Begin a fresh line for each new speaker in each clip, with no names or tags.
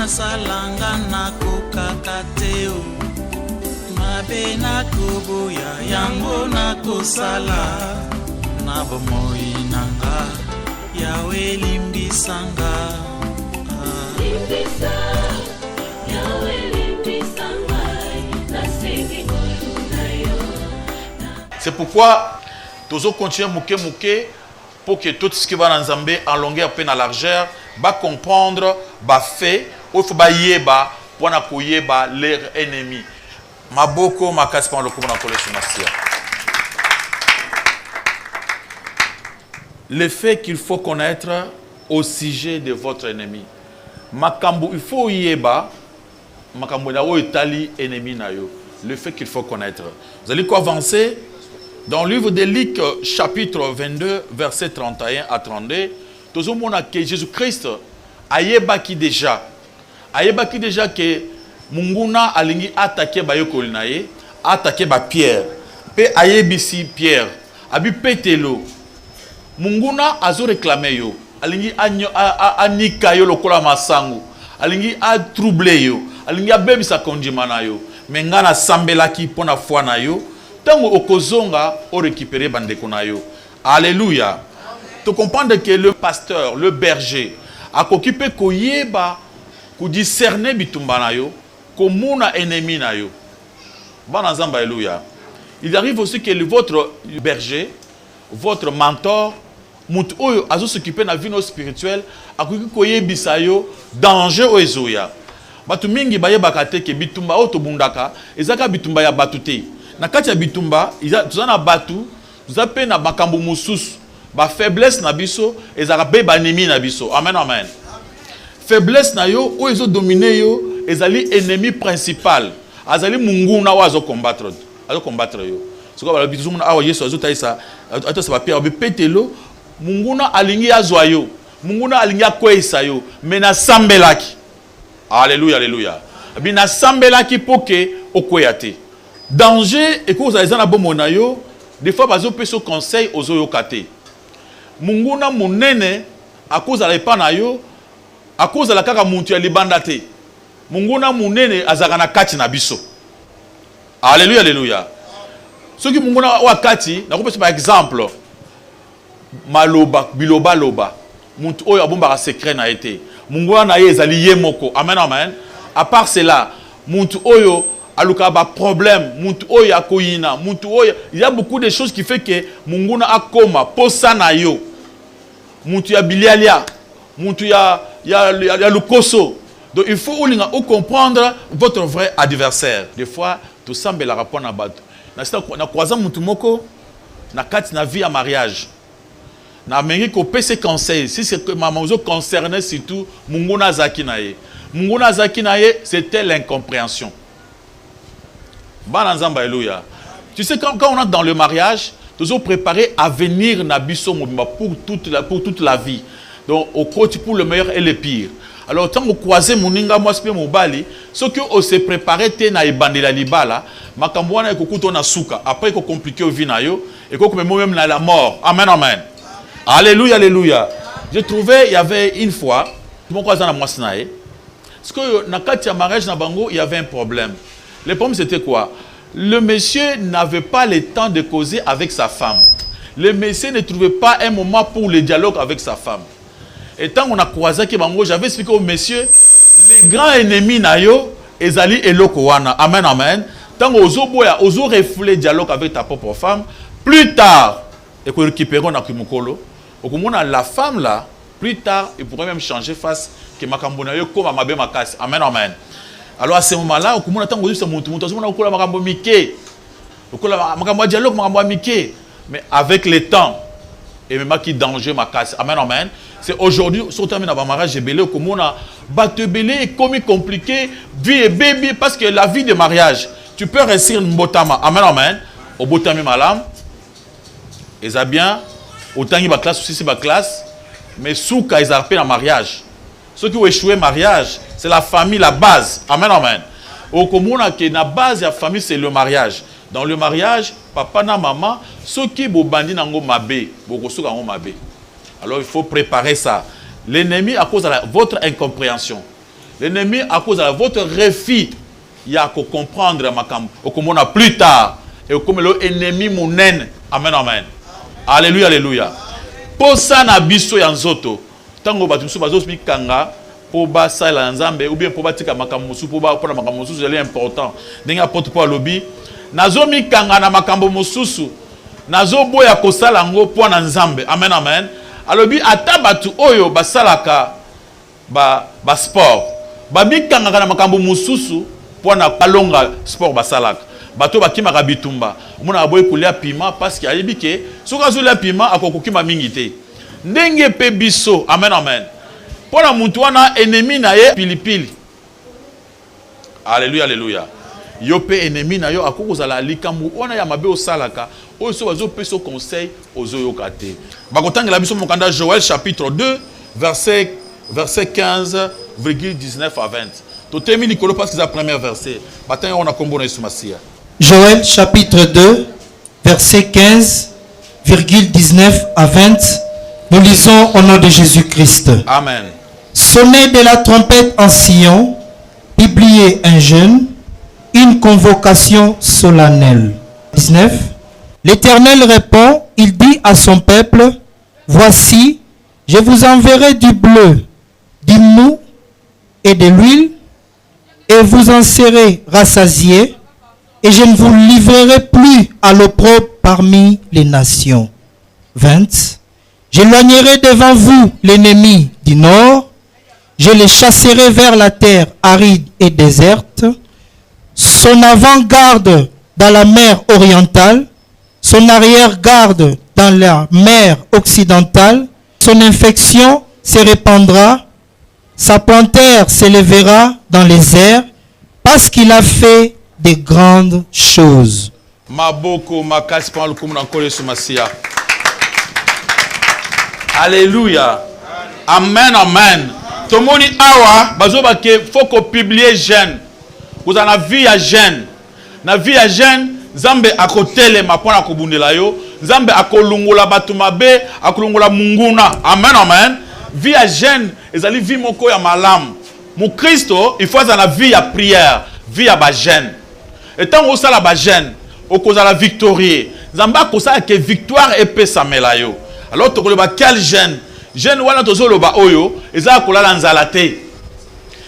nasalanga nakokaka te o mabe nakoboya yango nakosala na bomoi nanga yawe limbisanga limbisa yawe limbisanga nasengi koluna yo.
C'est pourquoi tozo continuer mouke pour que tout ce qui va dans Nzambé en longueur peine à largeur va comprendre va fait il faut ba yeba pour na koyeba leur ennemi maboko makasi pa lokoma na collection nasia. Le fait qu'il faut connaître au sujet de votre ennemi makambo il faut yeba makambo na o etali ennemi na yo. Le fait qu'il faut connaître, vous allez quoi avancer dans le livre de Luc, chapitre 22, verset 31 à 32, tout le monde a que Jésus-Christ ayebaki déjà que Munguna alingi attaqué ba yokolinaye, attaqué ba Pierre, pe ayebisi Pierre, abi petelo. Munguna azo réclamé yo, alingi anika yo lokola masangu, alingi a troublé yo, alingi abebisa kondimana yo, mengana sambelaki pona foi na yo. Tango okozonga o récupérer bandeko na yo. Alléluia. Tu comprends que le pasteur, le berger, a occupé koyeba, ko discerner bitumba na yo, ko mona ennemi na yo. Banazamba alléluia. Il arrive aussi que votre berger, votre mentor, mutu oyo azo s'occuper na vie no spirituelle, a koyebisa yo danger o ezoya. Batu mingi bayebaka te ke bitumba o to bundaka, ezaka bitumba ya batute. Na kati ya bitumba tuzana batu tuzape na makambo mususu ba faiblesse na biso ezaka be banemi na biso. Amen amen. Faiblesse na yo o ezo dominer yo ezali ennemi principal azali munguna wazo combattre yo. Soko ba bitu muna awa Yesu azo taisa atasa ba Pierre be petelo munguna alingi azwa yo munguna alingi akwesa yo mena sambelaki. Alléluia alléluia. Bina sambelaki poke okweyate. Danger et cause à na bomona yo des fois bazo peso conseil aux oyokate munguna munene à cause à la pana yo à cause à la kaka muntu ya libanda te munguna munene azaka na kati na biso. Alléluia alléluia. Ce qui munguna wa kati na ko par exemple maloba biloba loba muntu oyo abomba secret na été munguna na ye ezali ye moko. Amen amen. À part cela muntu oyo aluka ba problème muntu oyo akoyina muntu oyo il y a beaucoup de choses qui fait que munguna akoma posa na yo muntu ya bilialia muntu ya lukoso. Donc il faut ou comprendre votre vrai adversaire. Des fois tout semble la rapport na bato na croisant muntu moko na kati na vie à mariage na mengi ko pese conseil si c'est que maman zo concerné surtout munguna zaki na ye c'était l'incompréhension. Alléluia. Tu sais, quand on est dans le mariage, nous sommes préparés à venir Nabiso pour toute la vie. Donc, au côté pour le meilleur et le pire. Alors, tant que croisez Moninga, moi, c'est mon bali, ce que on s'est préparé, t'es na ibande la libala, ma kamboana et kokuto na souka. Après, qu'on compliqué au vinayo, et qu'on même na la mort. Amen, amen. Alléluia, alléluia. J'ai trouvé, il y avait une fois, tout le monde croisait na moisinae, parce que dans le mariage na bango, il y avait un problème. Le problème c'était quoi? Le monsieur n'avait pas le temps de causer avec sa femme. Le monsieur ne trouvait pas un moment pour le dialogue avec sa femme. Et tant qu'on a croisé que j'avais expliqué au monsieur, les grands ennemis nayo, ezali eloko wana. Amen amen. Tant qu'on ozo refouler dialogue avec ta propre femme, plus tard, et qu'on récupère na kumukolo, au moment la femme là, plus tard, il pourrait même changer face que makambo na yo comme mabe makasi. Amen amen. Alors à ce moment-là, on a dialogue, mais avec le temps, et même qui danger ma casse. Amen, amen. C'est aujourd'hui, surtout dans le mariage, comme on a battu belé, comme compliqué, vie et bébé, parce que la vie de mariage, tu peux réussir une botama. Amen, amen. Au botami malam, et ça bien, autant il y a classe aussi, c'est ma classe, mais souka, ils ont dans le mariage. Ceux qui ont échoué mariage, c'est la famille, la base. Amen, amen. Au commun, la base de la famille, c'est le mariage. Dans le mariage, papa et maman, ceux qui ont bandi n'ont pas mabé. Alors il faut préparer ça. L'ennemi, à cause de votre incompréhension. L'ennemi, à cause de votre refus, il y a qu'à comprendre makam. Au comme plus tard. Et comme l'ennemi mounen. Amen, amen. Alléluia, alléluia. Pour ça, na biso yanzoto. Tango batumsu bazos mi kanga. Pour ba ça la nzambe ou bien pour batika makamusu pour ba pour makamusu c'est important. Denga porte pour lobby. Nazo mi kanga na makambo mususu. Nazo boya kosala ngo pour na nzambe. Amen, amen. Alobi atabatu oyo basalaka ba sport. Ba mi kanga na makambo mususu pour na palonga sport basalaka. Bato bakimaka bitumba mona boye kulia piment parce que ayebi ke soka zulia piment akokukima mingi te ndenge pe biso amen amen pona muntu wana ennemi na ye pilipili alléluia alléluia yo pe ennemi na yo akokozala likambu ona ya mabe osalaka oyo so bazo peso conseil ozo yokate bakotangela biso mokanda Joël chapitre 2 verset 15,19 à 20 totemi likolo parce que c'est la première verset batanga on a kombo na Yesumasia.
Joël chapitre 2, verset 15,19 à 20. Nous lisons au nom de Jésus-Christ.
Amen.
Sonnez de la trompette en Sion, publiez un jeûne, une convocation solennelle. 19. L'Éternel répond, il dit à son peuple, voici, je vous enverrai du bleu, du mou et de l'huile, et vous en serez rassasiés, et je ne vous livrerai plus à l'opprobre parmi les nations. 20. J'éloignerai devant vous l'ennemi du nord, je le chasserai vers la terre aride et déserte, son avant-garde dans la mer orientale, son arrière-garde dans la mer occidentale, son infection se répandra, sa panthère s'élèvera dans les airs, parce qu'il a fait de grandes choses.
Alléluia. Amen, amen. Tomoni awa, bazoba ke faut qu'on publie jeune. Vous en avez vie à jeune. Na vie à jeune, Zambe akotele mapona kobundela yo, Zambe akolungola batumabe, akolungola munguna. Amen, amen. Vie à jeune, ezali vie moko ya malam. Mon Christo, il faut dans la vie à prière, vie à ba jeune. Et tant que ça la ba jeune, au cause de la victoire, Zamba kosa que victoire et paix samela yo. Alors tu ba quel jeune? Jeune wana tozolo ba oyo, eza kolala nzalate.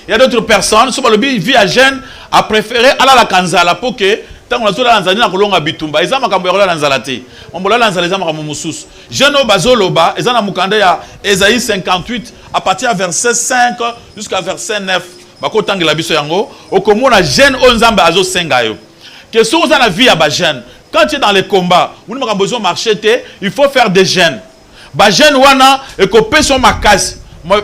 Il y a d'autres personnes, sur le vie à jeune, a préféré aller la kanzala pour que tant qu'on a tout la nzalate na kolonga bitumba, eza makambo ya la nzalate. On bola la nzalate makambo mususu. Jeune o bazolo ba, eza na mukanda ya Ésaïe 58 à partir du verset 5 jusqu'à verset 9. Bako tangela biso yango, okomona jeune o nzambe azo senga yo. Que si vous avez la vie à ba jeune, quand tu es dans les combats, vous n'avez pas besoin de marcher, il faut faire des jeûnes. Ba jeune wana et ko peso makasi. Mais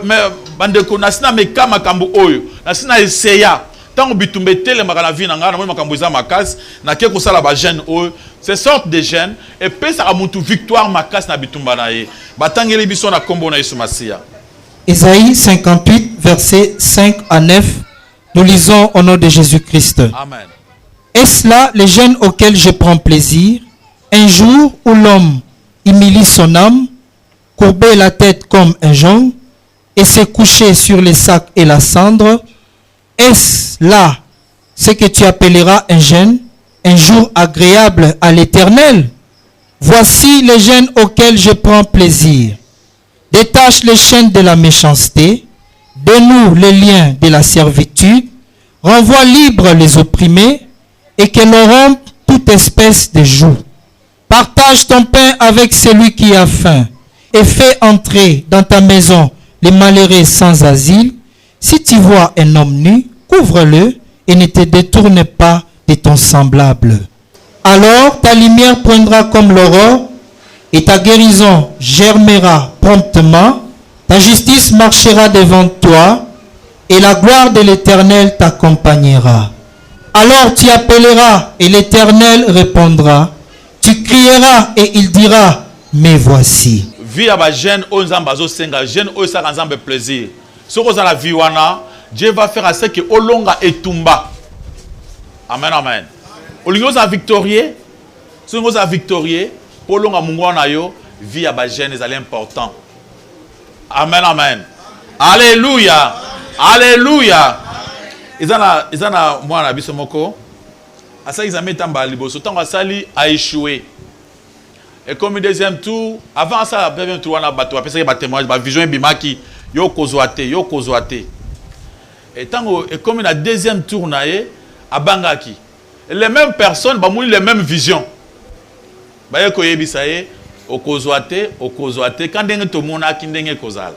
bande ko nasina meka makambo oyo. Nasina eseya. Tant bitumbe tele makana vie na ngana makambo za makasi, na ke ko sala ba jeune oyo. Ces sortes de jeûnes et pesa a mutu victoire makasi na bitumba na ye. Batangeli biso na kombo na Yesu Masia.
Ésaïe 58 versets 5 à 9. Nous lisons au nom de Jésus-Christ.
Amen.
Est-ce là les jeûnes auxquels je prends plaisir? Un jour où l'homme humilie son âme, courber la tête comme un jonc, et se coucher sur les sacs et la cendre? Est-ce là ce que tu appelleras un jeûne, un jour agréable à l'Éternel? Voici les jeûnes auxquels je prends plaisir. Détache les chaînes de la méchanceté, dénoue les liens de la servitude, renvoie libres les opprimés, et que l'on rompe toute espèce de joug. Partage ton pain avec celui qui a faim, et fais entrer dans ta maison les malheureux sans asile. Si tu vois un homme nu, couvre-le et ne te détourne pas de ton semblable. Alors ta lumière prendra comme l'aurore, et ta guérison germera promptement. Ta justice marchera devant toi, et la gloire de l'Éternel t'accompagnera. Alors tu appelleras, et l'Éternel répondra. Tu crieras, et il dira, me voici.
Vie à ba jeune o nzamba zo senga jeune o sa nzambe plaisir. Soko za la vie wana, Dieu va faire à ce que olonga etumba. Amen amen. Olingo za victorieux, soko za victorieux, olonga mungu na yo, vie à ba jeune est important. Amen amen. Alléluia. Alléluia. ils en moi na biso moko asa ils amet tamba liboso tant asali a échoué. Et comme deuxième tour, avant ça, le deuxième tour, on a battu, après ça, il y a témoignage, la vision bimaki, yo kozwate. Et comme il y a deuxième tour, on a bangaki. Les mêmes personnes, bah les mêmes visions. Bah yeko yebisaye, o kozwate, quand dengue to mona ki dengue kozala.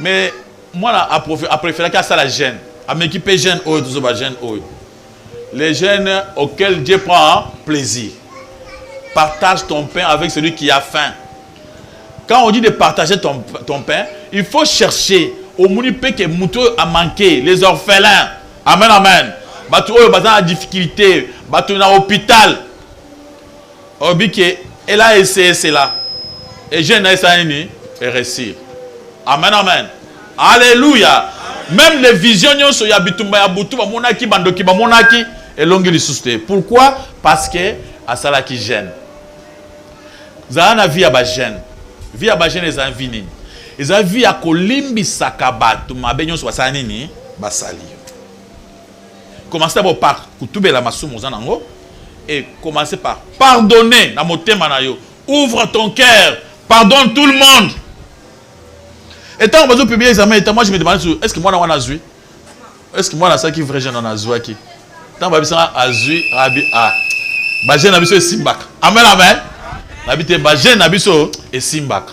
Mais moi, a préféré qu'à ça la gêne, à m'équiper gêne ou tout ça gêne ou. Les gènes auxquels Dieu prend plaisir. Partage ton pain avec celui qui a faim. Quand on dit de partager ton pain, il faut chercher au mounipe que moutou a manqué, les orphelins. Amen, amen. Batou oyo bazan a difficulté, batou na hôpital. Obike, elle a essayé cela. Et je n'ai pas et réussir. Amen, amen. Alléluia. Même les visions so ya bitumba ya butu ba monaki bandoki ba monaki et longi li susté. Pourquoi? Parce que asala qui gêne. Zana vie à ba gêne. Vie à ba gêne les envini. Ils ont vu à kolimbi sakabatu mabenyo so basani ni basali. Commencez d'abord par kutube la masumu zanango et commencez par pardonner na motema na yo. Ouvre ton cœur, pardonne tout le monde. Et tant que vous publiez les examens, moi je me demande est-ce que moi on a zui? Est-ce que moi là ça qui vrai jeune on a zui qui? Tant que vous avez zui rabi ah. Ba jeune abiso simbak. Amen amen. N'habitez ba jeune abiso et simbak.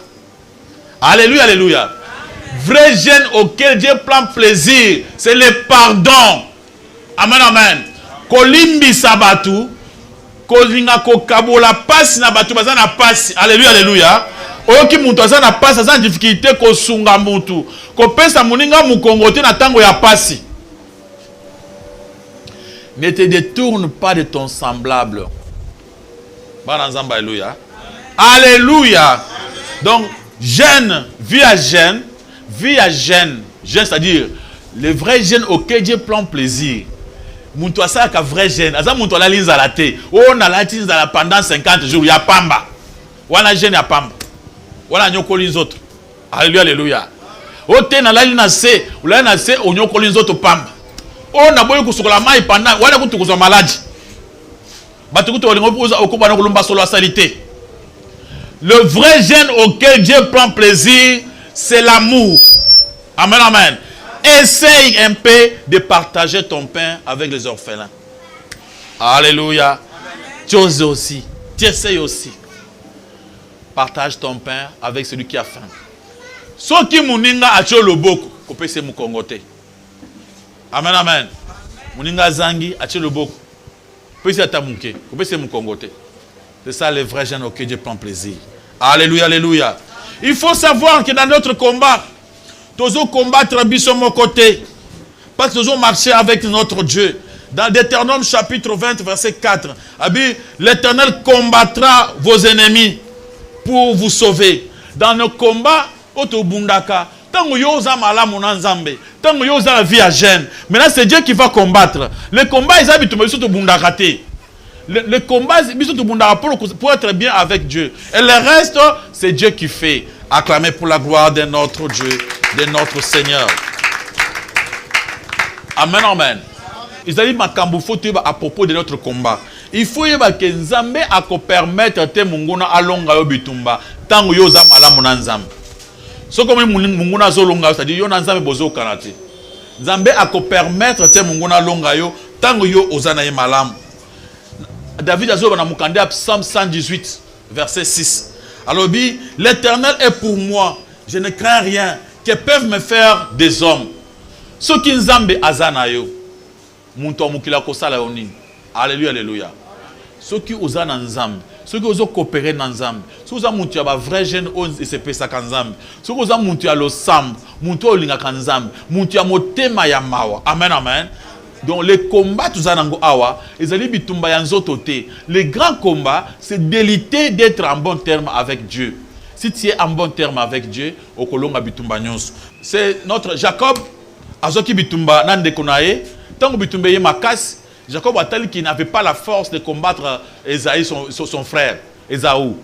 Alléluia alléluia. Vrai jeune auquel Dieu prend plaisir, c'est le pardon. Amen amen. Kolimbi sabatu, kolinga kokabola passe na batu bazana passe. Alléluia alléluia. Oyoki mutu azana passe azana difficulté ko sunga mutu. Ko pesa muninga mukongote na tango ya passe. Ne te détourne pas de ton semblable. Bananzamba alléluia. Alléluia. Donc jeûne, vie à jeûne, jeûne, c'est-à-dire le vrai jeûne auquel Dieu prend plaisir. Muntu asaka vrai jeûne, asa muntu ala linza la te. On a la tinza la pendant 50 jours, ya pamba. Wana jeûne ya pamba. Wana nyokoli nzoto. Alléluia alléluia. Ote na la lina se, ula na se onyokoli nzoto pamba. On a boyo kusukola mai pendant wana kutukuzo maladi. Batukuto olingo puza okuba na kulumba solo salité. Le vrai jeûne auquel Dieu prend plaisir, c'est l'amour. Amen, amen. Essaye un peu de partager ton pain avec les orphelins. Alléluia. Tu oses aussi. Tu essayes aussi. Partage ton pain avec celui qui a faim. Ce qui mouninga a tué le boko, kopé se mukongote. Amen, amen. Mouninga zangi a tué le boko. Kopé se atamuke, kopé se mukongote. C'est ça le vrai jeûne auquel Dieu prend plaisir. Alléluia, alléluia. Il faut savoir que dans notre combat, nous allons combattre biso mon côté. Parce que nous allons marcher avec notre Dieu. Dans Deutéronome chapitre 20, verset 4, l'Éternel combattra vos ennemis pour vous sauver. Dans nos combats, otobundaka. Tango yoza malamu na nzambe. Tango yoza la vie à jeûne. Maintenant, c'est Dieu qui va combattre. Le combat, ils habitent au bundaka te. Le combat, pour être bien avec Dieu. Et le reste, c'est Dieu qui fait. Acclamez pour la gloire de notre Dieu, de notre Seigneur. Amen, amen. Ils ont dit à propos de notre combat. Il faut que Nzambe a permettre te munguna alonga yo bitumba. Tango yo za malamu na nzambe. So comme munguna zolonga, c'est-à-dire yo na nzambe bozo kanate. Nzambe a permettre te munguna alonga yo tango yo ozana ye malamu. David a dit dans Psaume 118, verset 6. Alors, l'Éternel est pour moi, je ne crains rien, que peuvent me faire des hommes. Ceux qui nzambe azanayo, muntu mukila kosala yoni. Alléluia, alléluia. Ceux qui osent nzambe, ceux qui osent coopérer nzambe, ceux qui osent un vrai jeune et se pesa nzambe, ceux qui osent muntu ya losambe, muntu olinga nzambe, muntu ya motema ya mawa. Amen, amen. Donc les combats tous anango awa, le grand combat, c'est d'éliter d'être en bon terme avec Dieu. Si tu es en bon terme avec Dieu, c'est notre Jacob, azoki bitumba nande konae, tant bitumba ye makas, Jacob a tel qu'il n'avait pas la force de combattre Esaïe son frère, Esaü.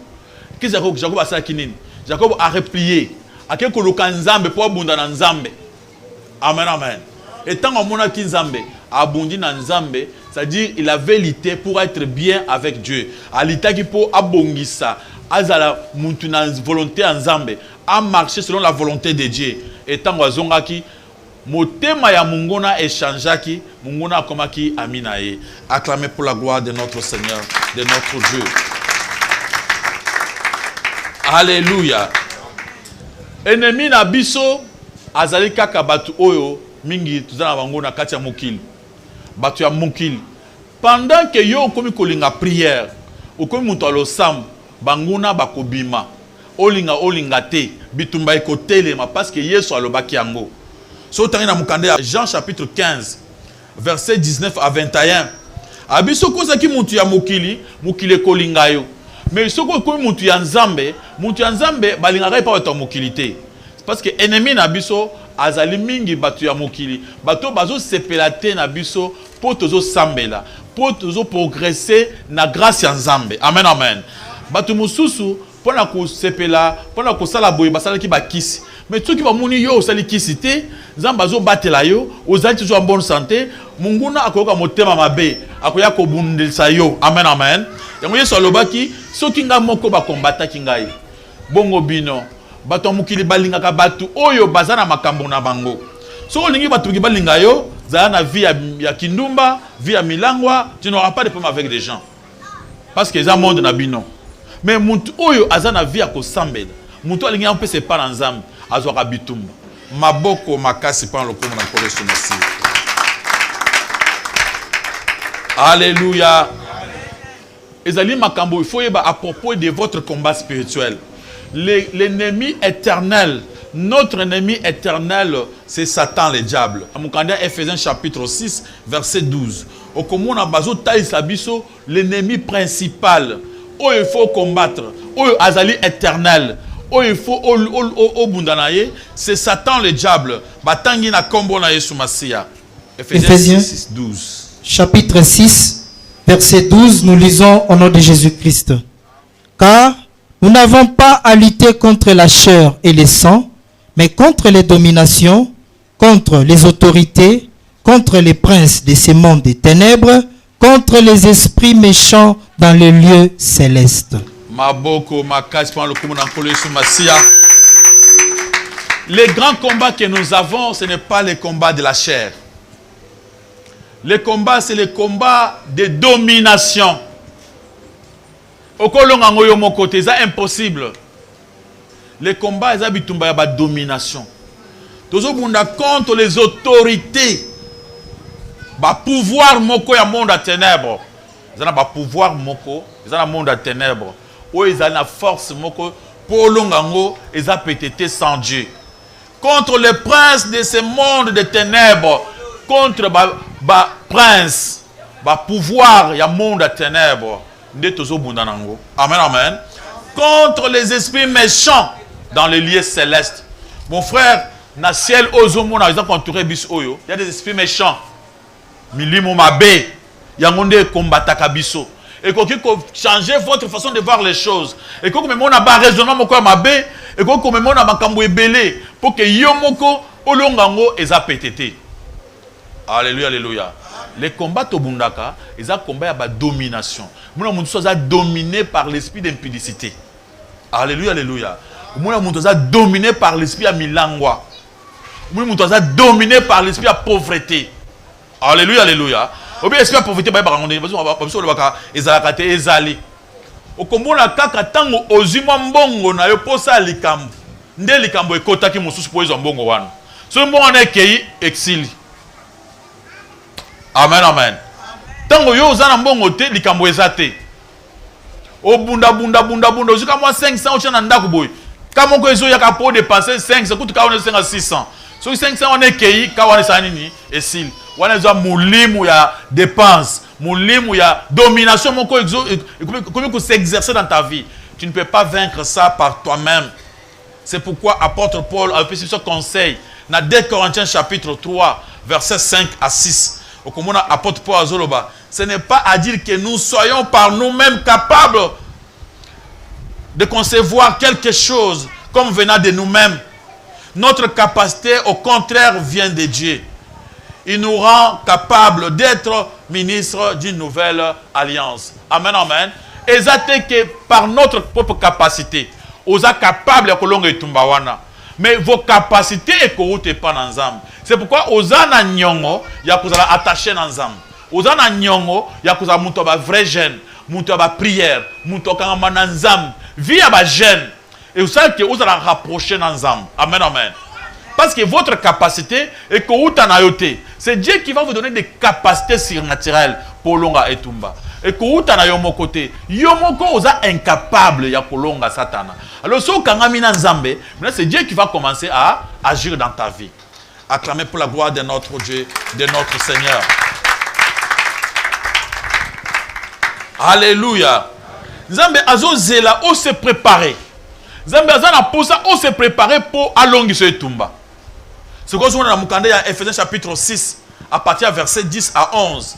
Qu'est-ce que Jacob a ça kinin? Jacob a replié, a quelque lokanzambe pour abunda nzambe. Amen amen. Et tant qu'on a qui nzambe, abondi na nzambe, c'est-à-dire il avait lutté pour être bien avec Dieu. A lutté qui pour abongisa, azala muntu na volonté nzambe, a marché selon la volonté de Dieu. Et tant qu'on zonga qui motema ya mungona échangeaki, mungona komaki aminae. Acclamez pour la gloire de notre Seigneur, de notre Dieu. Alléluia. Ennemi na biso azali kaka batu oyo mingi tuzana bango na kati ya mokili. Batu ya mokili. Pendant que yo komi kolinga prière, okomi muto alosam banguna bakobima. Olinga te bitumba ekotelema parce que Yesu alobaki yango. So tangi na mukande Jean chapitre 15 verset 19 à 21. Abiso koza ki mutu ya mokili, mokili kolinga yo. Mais soko komi mutu ya nzambe balingaka pa bato ya mokili te. Parce que ennemi na biso azali mingi bato ya mokili. Bato bazo sepela te na biso po tozo sambela, po tozo progresser na grâce ya nzambe. Amen amen. Bato mususu pona ko sepela, pona ko sala boye basala ki bakisi. Mais ceux qui va moni yo osali kisi te, nzambe bazo batela yo, ozali toujours en bonne santé, munguna akoyoka motema mabe, akoya ko bundelisa yo. Amen amen. Yango Yesu alobaki soki nga moko ba combataki ngai. Bongo bino bato mukili balingaka batu oyo bazana makambo na bango. So olingi batu ki balinga yo, zala na vie ya kindumba, vie ya milangwa, tu n'auras pas de problème avec les gens. Parce que ça monde na bino. Mais muntu oyo azana vie ya kosambela. Muntu alingi ampe se pa na nzambe, azwaka bitumba. Maboko makasi pa lokomo na kolo sonasi. Alléluia. Ezali makambo, il faut yeba à propos de votre combat spirituel. L'ennemi éternel, notre ennemi éternel, c'est Satan, le diable. Amukanda Ephésiens chapitre 6, verset 12. Au commun bazo taï sabiso, l'ennemi principal, où il faut combattre, où azali éternel, où il faut au bundanaye, c'est Satan, le diable. Batangi na kombo na Yesu Masia. Ephésiens 6, 12.
Chapitre 6. Verset 12, nous lisons au nom de Jésus-Christ. Car nous n'avons pas à lutter contre la chair et le sang, mais contre les dominations, contre les autorités, contre les princes de ce monde des ténèbres, contre les esprits méchants dans les lieux célestes.
Les grands combats que nous avons, ce n'est pas les combats de la chair. Les combats, c'est les combats de domination. Au kolonga ngoyo mon côté, c'est impossible. Les combats, c'est bitumba ya domination. Tozo bunda contre les autorités. Ba pouvoir moko ya monde à ténèbres. Ils ont ba pouvoir moko, ils ont un monde à ténèbres. Où ils ont la force moko pour longango, ils ont pété sans Dieu. Contre les princes de ce monde de ténèbres, contre ba prince, ba pouvoir ya monde à ténèbres. Amen, amen. Contre les esprits méchants dans les lieux célestes. Mon frère, na ciel ozomo na entouré bis oyo, il y a des esprits méchants. Milimo mabe, yangonde combataka biso. Et qu'on changer votre façon de voir les choses. Et qu'on me na ba raisonnement moko mabe, et qu'on me na makambo ebele pour que yo moko olongango eza pétété. Alléluia, alléluia. Les combats tobundaka, ils ont combat à domination. Mon monde soit dominé par l'esprit d'impudicité. Alléluia, alléluia. Mon monde soit dominé par l'esprit à milangwa. Mon monde soit dominé par l'esprit à pauvreté. Alléluia, alléluia. Ou bien l'esprit à pauvreté, bah barangonde. Parce que on va baka ezalakate ezali. Okomona kaka tango ozima mbongo na yo posa likambo. Nde likambo ekota ki mosusu po ezo mbongo wana. So mbongo na ekei exili. Amen, amen. Tango yo ozana mbongo te likambo ezate. O bunda ozuka moi 500 ochana ndako boy. Kama ko ezo yaka po dépenser 500 kutu ka on 600. So 500 on ekei ka wana sanini esil. Wana ezo mulimu ya dépense, mulimu ya domination moko exo comme que s'exercer dans ta vie. Tu ne peux pas vaincre ça par toi-même. C'est pourquoi apôtre Paul a fait ce conseil dans 2 Corinthiens chapitre 3 versets 5 à 6. Comme apôtre Paul Azoloba, ce n'est pas à dire que nous soyons par nous-mêmes capables de concevoir quelque chose comme venant de nous-mêmes. Notre capacité, au contraire, vient de Dieu. il nous rend capable d'être ministre d'une nouvelle alliance. Amen, amen. Et ça que par notre propre capacité, vous êtes capable de kolonga itumbawana. Mais vos capacités ne pas dans l'ensemble. C'est pourquoi vous êtes nyongo, il y a attaché dans l'ensemble. Vous êtes nyongo, il y a vrai jeune, prière, vie à jeune. Et vous savez que vous allez rapprocher dans l'ensemble. Amen, amen. Parce que votre capacité est que c'est Dieu qui va vous donner des capacités surnaturelles pour longa et tumba. Et que vous avez un côté, yomoko vous êtes incapable ya kolonga satana. Alors si vous avez c'est Dieu qui va commencer à agir dans ta vie. Acclamez pour la gloire de notre Dieu, de notre Seigneur. Alléluia. Nzambe azo zela o se préparer. Nzambe azana posa o se préparer pour alongi se tumba. C'est quoi ce qu'on a dans Ephésiens chapitre 6 à partir du verset 10 à 11.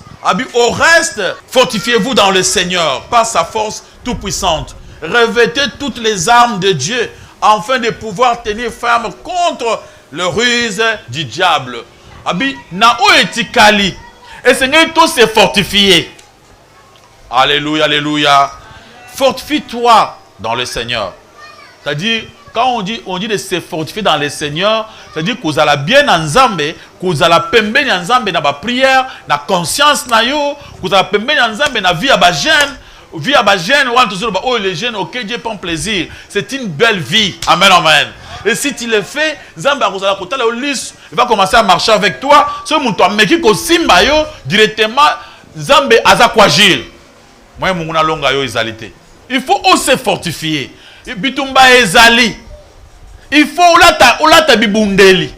Au reste, fortifiez-vous dans le Seigneur par sa force toute-puissante. Revêtez toutes les armes de Dieu afin de pouvoir tenir ferme contre le ruse du diable. Nao etikali. Et Seigneur, tout se fortifier. Alléluia, alléluia. Fortifie-toi dans le Seigneur. C'est-à-dire, quand on dit de se fortifier dans le Seigneur, c'est-à-dire que vous allez bien en Zambé, que vous allez pembe en Zambé dans la prière, dans la conscience, que vous allez pembe en Zambé dans la vie à la jeune, vie à la jeune, oh les jeunes, ok, Dieu prend plaisir. C'est une belle vie. Amen, amen. Et si tu le fais, Zambé il va commencer à marcher avec toi. Ce montant, mais qui simba yo directement, Zambé azakwagir. Moi, mon longa yo ezalité. Il faut aussi fortifier. Bitumba ezali. Il faut olata bibundeli.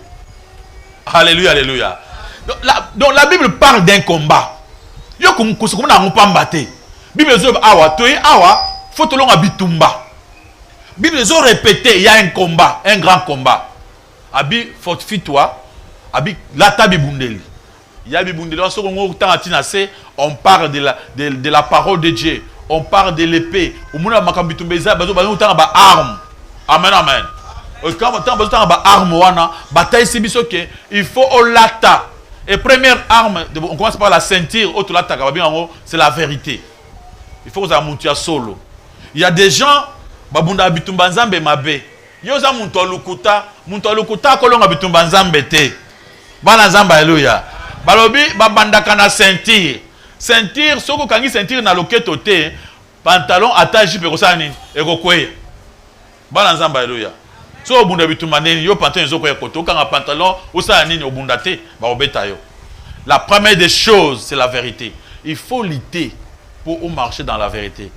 Alléluia, alléluia. Donc la Bible parle d'un combat. Yo comme na mpambate. Bible zo awa toi awa faut to longa bitumba. Bible zo répéter il y a un combat, un grand combat. Abi fortifie-toi. Abi lata bibundeli. Il y a bibundeli so ngo tanga tina se on parle de la parole de Dieu. On parle de l'épée. Amen, amen. Quand on parle arme, bataille il faut olata. Et première arme, on commence par la ceinture, c'est la vérité. Il faut que vous ayez solo. Il y a des gens, babunda bitumba nzambe mabe. Yoza muntu lukuta kolonga bitumba nzambe te. Bana nzamba alléluia. Balobi babandaka na ceinture. Ceinture, soko kangi ceinture na loketo te, pantalon attaché pe kosani ekokwe. Bana nzamba alléluia. So obunda bitumba neni yo pantalon ezoko ekoto kanga pantalon osala nini obunda te ba obeta yo. La première des choses, c'est la vérité. Il faut lutter pour marcher dans la vérité.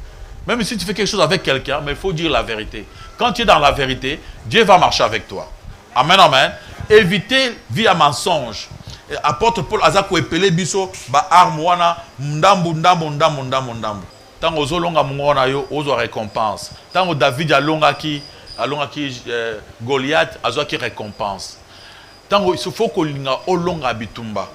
Même si tu fais quelque chose avec quelqu'un, mais il faut dire la vérité. Quand tu es dans la vérité, Dieu va marcher avec toi. Amen, amen. Éviter via mensonge. Apôtre Paul azako epele biso ba arme wana ndambu. Tango ozolonga mungona yo ozo récompense. Tango David alongaki Goliath azwaki récompense. Tango il faut que linga olonga bitumba.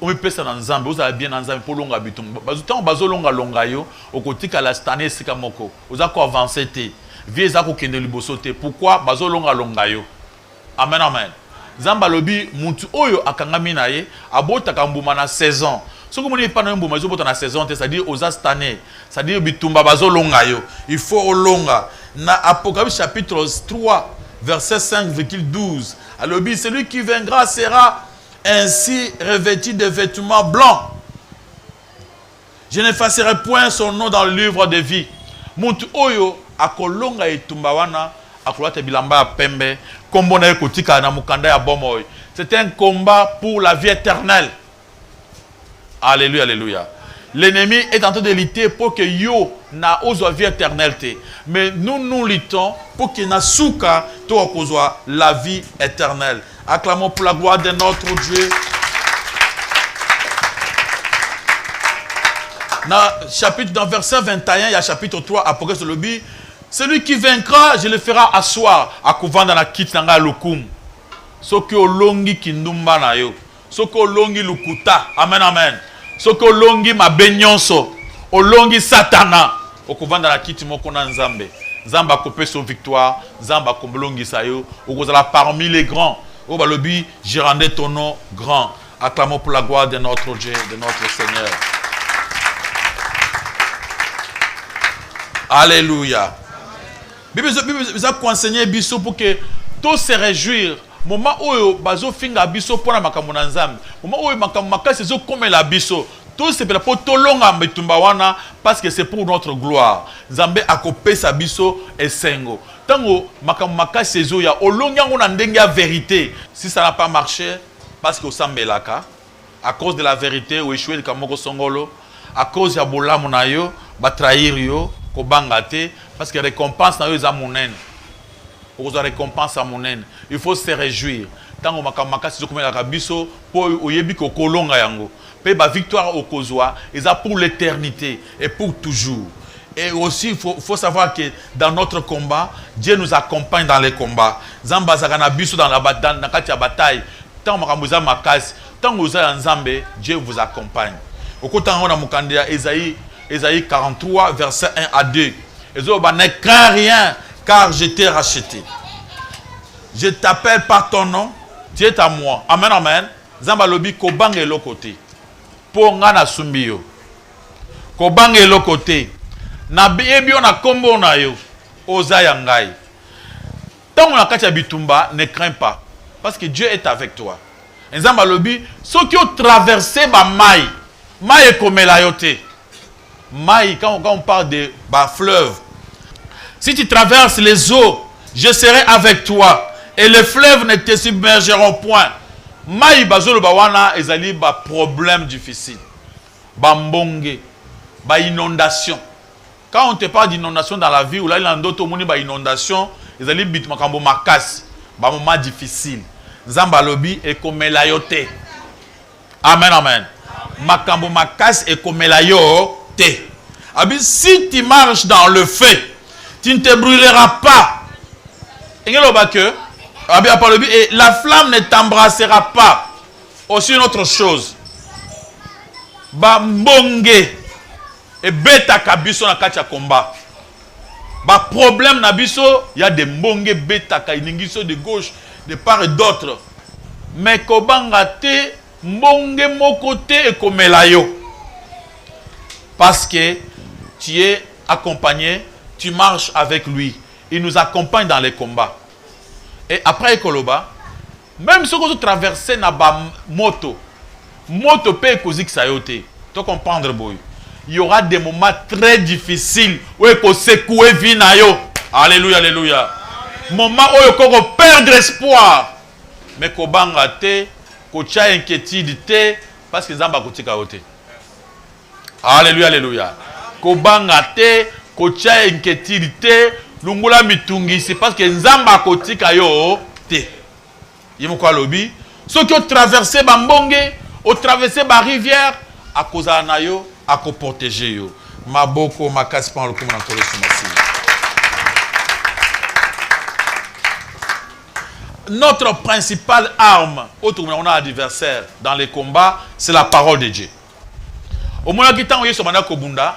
On peut ça dans Nzambe, vous avez bien dans Nzambe pour longa bitumba. Tango bazolonga longa yo okotika la stane sika moko. Ozako avancer te. Vie zako kende liboso te. Pourquoi bazolonga longa yo? Amen, amen. Zamba lobi muntu oyo akangami na ye abotaka mbuma na saison. Soko moni pa na mbuma ezobota na saison te, c'est-à-dire aux astané, c'est-à-dire bitumba bazolonga yo. Il faut olonga. Na Apocalypse chapitre 3 verset 5,12. Alobi celui qui vaincra sera ainsi revêtu de vêtements blancs. Je n'effacerai point son nom dans le livre de vie. Muntu oyo akolonga etumba wana akolata bilamba pembe. C'est un combat pour la vie éternelle. Alléluia, alléluia. L'ennemi est en train de lutter pour que yo na ozo vie éternelle. Mais nous luttons pour que na souka to okozwa la vie éternelle. Acclamons pour la gloire de notre Dieu. Dans verset 21, il y a chapitre 3, Apocalypse le but. Celui qui vaincra, je le ferai asseoir à couvent dans la kit nanga lokum. Soki olongi kindumba na yo. Soki olongi lukuta. Amen, amen. Soki olongi mabenyonso. Olongi satana. Au couvent dans la kit moko na nzambe. Nzamba kopé son victoire. Nzamba kombolongi sa yo. Okozala parmi les grands. Obalobi, je rendais ton nom grand. Acclamons pour la gloire de notre Dieu, de notre Seigneur. Alléluia. Bible vous enseigner biso pour que tous se réjouir. Moment où bazo finga biso pour na makambo na nzambe. Moment où makambo makasi zo comme la biso. Tout c'est pour tolonga mitumba wana parce que c'est pour notre gloire. Nzambe akopé sa biso esengo. Tango makambo makasi zo ya olonga ngona ndenge ya vérité. Si ça n'a pas marché parce que osambelaka à cause de la vérité ou échoué de kamoko songolo, à cause ya bolamu na yo, ba trahir yo. Parce que récompense na yo za monene. Pour la récompense à monene, il faut se réjouir. Tant que makamaka si comme la kabiso pour oyebi ko kolonga yango. Pe ba victoire au kozwa, et ça pour l'éternité et pour toujours. Et aussi il faut savoir que dans notre combat, Dieu nous accompagne dans les combats. Zamba zakana biso dans la bataille, na kati ya bataille. Tant makamuza makasi, tant uza nzambe, Dieu vous accompagne. Au côté on a mukandia Ésaïe 43, verset 1 à 2. Ne crains rien, car je t'ai racheté. Je t'appelle par ton nom, tu es à moi. Amen, amen. Zambalobi kobange lo côté. Ponga na sumbio. Kobange lo côté. Na biebio na kombo na yo. Oza yangai. Tant on a katia bitumba, ne crains pas. Parce que Dieu est avec toi. Zambalobi, ceux qui ont traversé ma maille, maille comme la yote. Maï, quand on parle de fleuve, si tu traverses les eaux, je serai avec toi et les fleuves ne te submergeront point. Maï, bazolo bawana, ezali ba problème difficile, ba mbonge, ba inondation. Quand on te parle d'inondation dans la vie, ou là il y a d'autres moni ba inondation, ezali bit makambo makas, ba moment difficile. Nzamba lobi et comme la yote. Amen, amen. Makambo makas et comme la yo. Si tu marches dans le feu, tu ne te brûleras pas. Et la flamme ne t'embrassera pas. Aussi une autre chose. Ba mbonge et beta kabiso na katia combat. Ba problème na biso, il y a des mbonge beta ka iningiso de gauche, de part et d'autre. Mais kobanga te mbonge mokote et komelayo. Parce que tu es accompagné, tu marches avec lui. Il nous accompagne dans les combats. Et après Ekoloba, même si on traverse na moto peut causer sayote. Tu comprendre boy. Il y aura des moments très difficiles où il faut secouer vie na yo. Alléluia, alléluia. Moment où il faut perdre espoir. Mais kobanga te, kocha inquiétude te parce que zamba kotika yote. Alléluia, alléluia. Kobanga te, kocha inquiétude te, lungula mitungi, c'est parce que nzamba kotika yo te. Yimoko lobi, ceux qui ont traversé Bambonge, ont traversé ba rivière, à cause na yo, à ko protéger yo. Maboko makasi pa le comme na tole sumasi. Notre principale arme, autre on a adversaire dans les combats, c'est la parole de Dieu. Au moment où il y a Kobunda,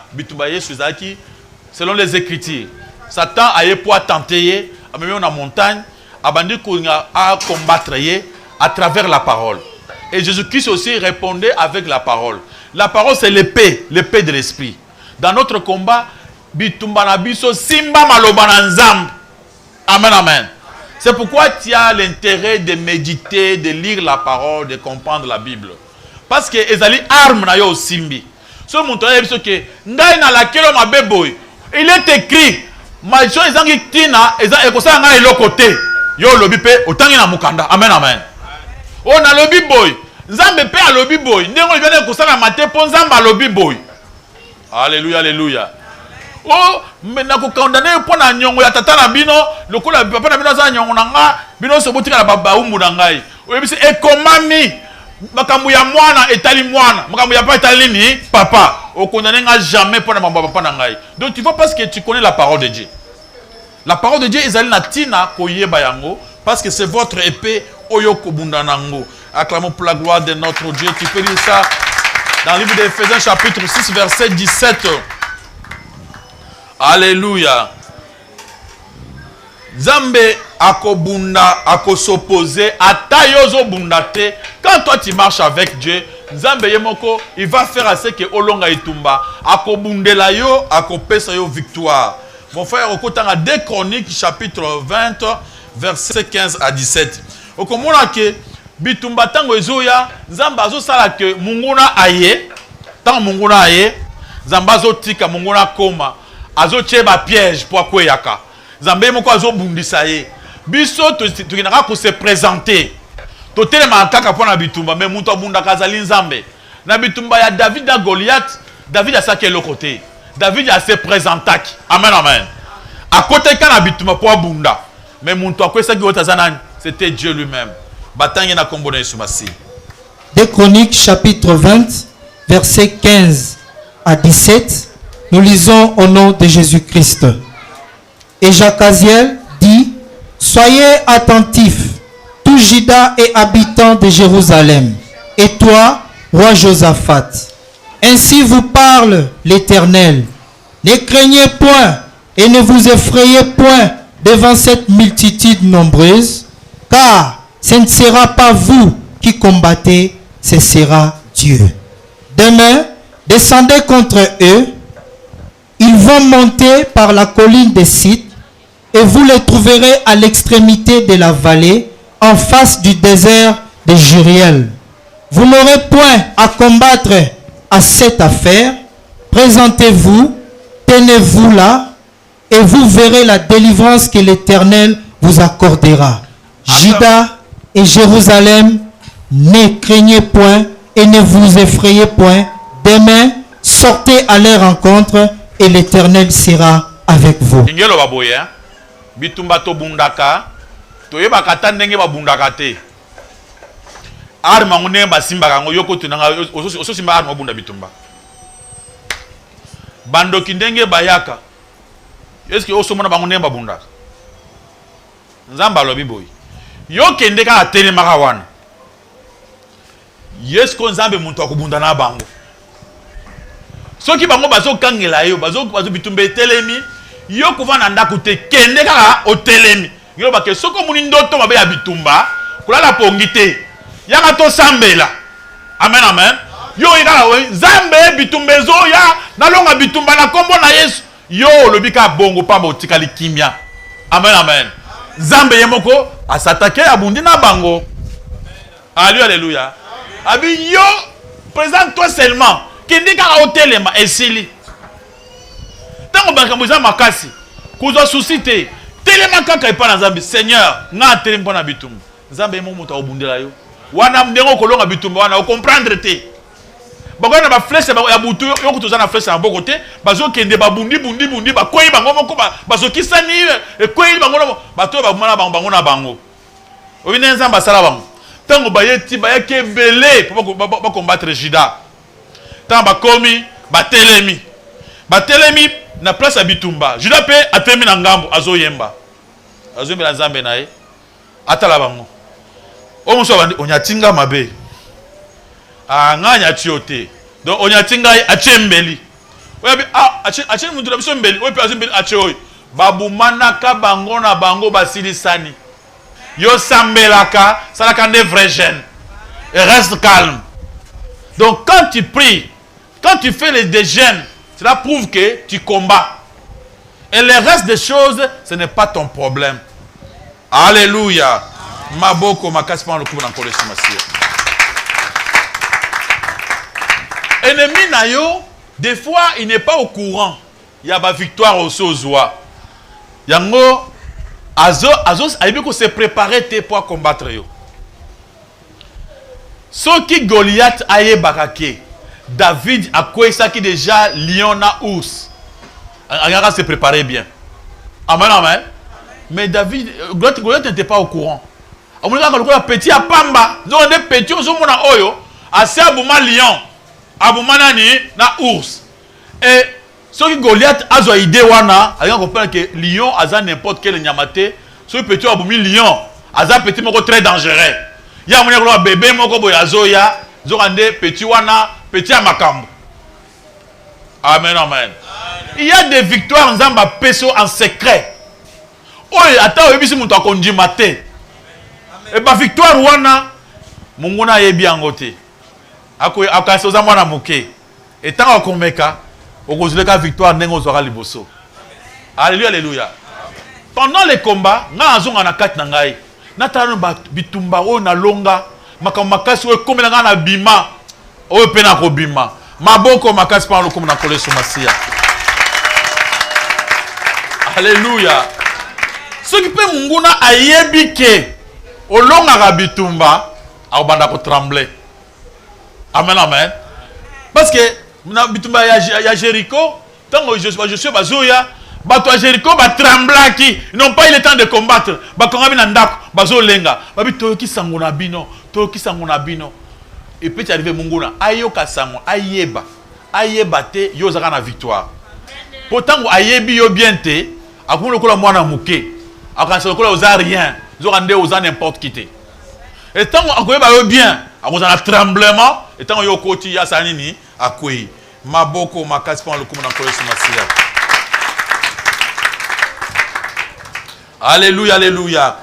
selon les Écritures, Satan a eu pour tenter, à même la montagne, à combattre à travers la parole. Et Jésus-Christ aussi répondait avec la parole. La parole, c'est l'épée de l'esprit. Dans notre combat, Simba Malobananzam. Amen, amen. C'est pourquoi tu as l'intérêt de méditer, de lire la parole, de comprendre la Bible. Parce que ezali arme na yo simbi. Ce montant que ngai na la kelo mabeboy. Il est écrit malcho ezangi tina eza ekosa ngai lokote. Yo lobi pe otangi na mukanda. Amen, amen. On a lobi boy. Nzambe pe a lobi boy. Ndengo ibene kosala mate po nzamba lobi boy. Alléluia, alléluia. Oh, mais na ko condamner pour na nyongo ya tata na bino, lokola papa na bino za nyongo na nga, bino so botika na baba umbu na ngai. Oyebi se ekomami makambo ya mwana etali mwana, makambo ya papa etali ni papa. O condamner nga jamais pour na mamba papa na ngai. Donc tu vois parce que tu connais la parole de Dieu. La parole de Dieu ezali na tina koyeba yango parce que c'est votre épée oyo kobunda nango. Acclamons pour la gloire de notre Dieu. Tu peux lire ça dans le livre d'Éphésiens chapitre 6 verset 17. Alléluia. Nzambe akobunda akosopposer ata yozo bundate. Quand toi tu marches avec Dieu, Nzambe yemoko il va faire à ce que olonga itumba akobundela yo akopesa yo victoire. Mon frère okotanga 2 Chroniques chapitre 20 verset 15 à 17. Okomona ke bitumba tango ezoya Nzambe azosala ke munguna aye. Tant munguna aye, Nzambe azotika munguna koma. Azotie ba piège pour akweyaka. Nzambe moko azobundisa ye. Biso tukinaka ko se présenter. Totelema kaka pona bitumba mais muto abunda kazali Nzambe. Na bitumba ya David na Goliath, David a saké le côté. David a se présentaki. Amen amen. À côté kana bitumba po abunda. Mais muto akwesa ki otazana c'était Dieu lui-même. Batanye na kombo na Yesu Masi.
2 Chroniques chapitre 20 verset 15 à 17. Nous lisons au nom de Jésus-Christ. Et Jacaziel dit, soyez attentifs, tout Juda et habitants de Jérusalem, et toi, roi Josaphat. Ainsi vous parle l'Éternel. Ne craignez point et ne vous effrayez point devant cette multitude nombreuse, car ce ne sera pas vous qui combattez, ce sera Dieu. Demain, descendez contre eux. Ils vont monter par la colline des Sites et vous les trouverez à l'extrémité de la vallée, en face du désert de Juriel. Vous n'aurez point à combattre à cette affaire. Présentez-vous, tenez-vous là, et vous verrez la délivrance que l'Éternel vous accordera. Juda et Jérusalem, ne craignez point et ne vous effrayez point. Demain, sortez à leur rencontre et l'Éternel sera avec vous.
Bitumba to bundaka toyeba kata ndenge ba bundaka te arma ngone ba simba kango yoko tunanga oso simba arma bunda bitumba bando kindenge bayaka eske oso mona bango nemba bundaka Nzamba lobi boy yo kende ka atene maka wana yesko Nzambe muntu akubunda na bango soki bango bazo kangela yo bazo bitumba etelemi yo kuvana ndako te kende kaka otelemi yo ba ke soko muni ndoto mabe ya bitumba kulala pongite yaka to sambela amen amen yo ikala we Nzambe bitumba zo ya nalonga bitumba na kombo na Yesu yo lobika bongo pa botikali kimia amen amen Nzambe yemoko asatake abundi na bango alléluia abi yo présente-toi seulement kende kaka otelema esili tango bakambuza makasi kuzo susite telema kaka epa na Nzambe Seigneur nga telema pona bitumba Nzambe yemo moto obundela yo wana mdengo kolonga bitumba wana o comprendre te bakona ba flèche ya butu yo kutoza na flèche na boko te bazo kende babundi bakoyi bango moko bazo kisani ekoyi bango bato ba bango na bango obine Nzambe asala bango tango bayeti bayake belé pour ba combattre Juda tango bakomi batelemi na place ya bitumba Juda pe atemi na ngambo azoyemba la Nzambe nae atala bango omuso bandi onyatinga mabe nganya tiote donc onyatinga achembeli oyabi acheni muntu na biso mbeli oyo pe azombeli acheoy babumanaka bango na bango basilisani yo sambelaka salaka ne vrai jeune et reste calme. Donc quand tu pries, quand tu fais les déjeûnes, cela prouve que tu combats. Et le reste des choses, ce n'est pas ton problème. Alléluia. Maboko makaspa le coup dans le ennemi nayo, des fois il n'est pas au courant. Il y a ba victoire aussi aux oies. Yango azos aibiko se préparer pour combattre yo. Ce qui Goliath aye bakake, David a quoi ça qui déjà lion na ours. On se préparer bien. Amen amen. Mais David Goliath n'était pas au courant. On a le petit à pamba, donc des petits au mona oyo, assez abuma lion, abuma nani na ours. Et ce qui Goliath a zo idée wana, on comprend que lion a n'importe quel nyamate, ce petit abumi lion, a petit moko très dangereux. Il y a un bébé moko boyazoya, zorande petit wana, petit à makambo. Amen amen. Il y a des victoires Nzamba peso en secret. Oh attends, et puis si mon temps qu'on dit maté. Et bah victoire wana, mon gona est bien goté. Après ça, moi na moké. Et tant qu'on meka, au cause de la victoire, n'engo sera liboso. Alléluia, alléluia. Pendant les combats, na azonga na kat na ngai. Na tano bitumba o na longa, makamakasi o komela na bima. O pena ko bima. Maboko makasi pa lo komna kole so masia. Alléluia. Ce qui peut munguna ayebike olonga ka bitumba, a banda ko trembler. Amen, amen. Parce que na bitumba ya Jéricho, tant que je suis bazoya, bato à Jéricho ba tremblaki, ils n'ont pas eu le temps de combattre. Ba konga bina ndako, bazo lenga. Babi toki sangona bino, toki sangona bino. Et peut arriver munguna ayoka sango, ayeba te yo zaka na victoire. Pourtant ayebi yo bien te, akumo lokola mwana muke. Akansa lokola oza rien, zo rande oza n'importe qui te. Et tant akoyeba yo bien, akoza na tremblement, et tant yo koti ya sanini akoyi. Maboko makasi pa lokomo na koyo masia. Alléluia, alléluia.